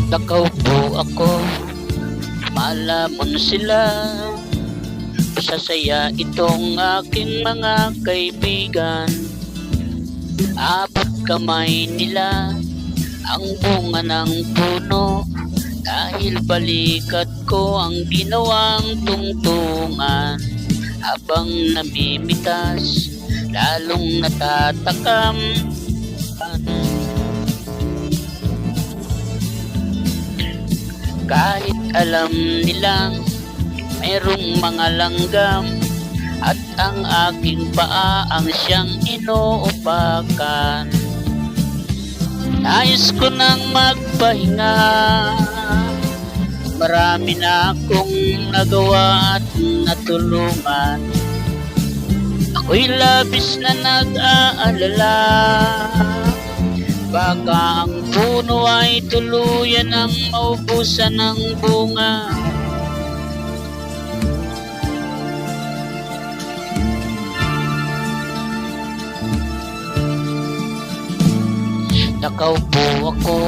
Nakaupo ako, malamon sila. Sasaya itong aking mga kaibigan. Abot kamay nila ang bunga ng puno, dahil balikat ko ang ginawang tungtungan. Habang namimitas, lalong natatakam. Kahit alam nilang mayroong mga langgam, at ang aking paa ang siyang inuupakan. Nais ko nang magpahinga, marami na akong nagawa at natulungan. Ako'y labis na nag-aalala, baka ang puno ay tuluyan ng maubusan ng bunga. Nakaupo ako,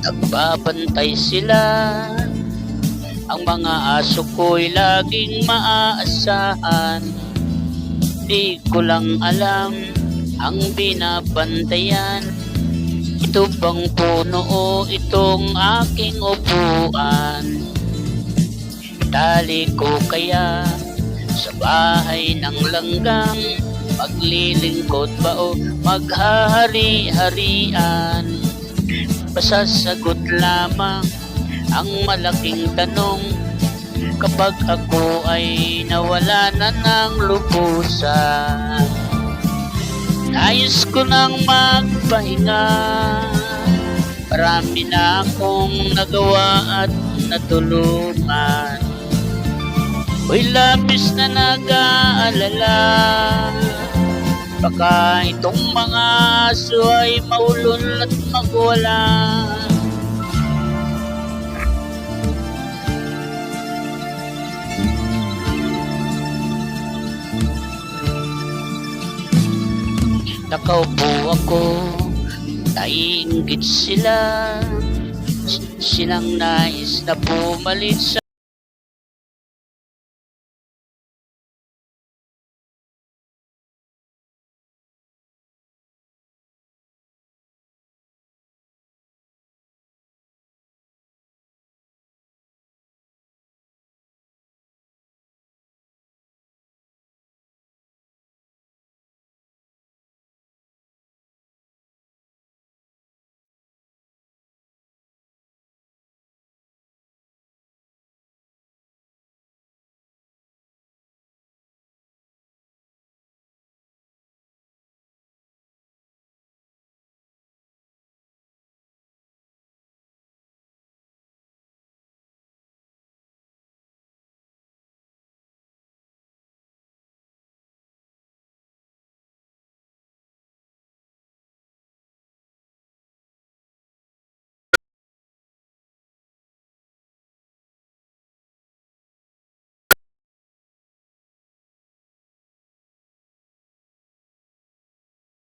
nagbabantay sila. Ang mga aso ko'y laging maaasahan. Di ko lang alam ang binabantayan. Ito bang puno o itong aking upuan? Tali ko kaya sa bahay ng langgam, maglilingkod ba o maghahari-harian? Pasasagot lamang ang malaking tanong, kapag ako ay nawala na ng lubusan. Nais ko nang magpahinga, marami na akong nagawa at natulungan. Uy, labis na nag-aalala, baka itong mga aso ay maulol at magwala. Nakaupo ako, naiinggit sila. Silang nais na pumalit sa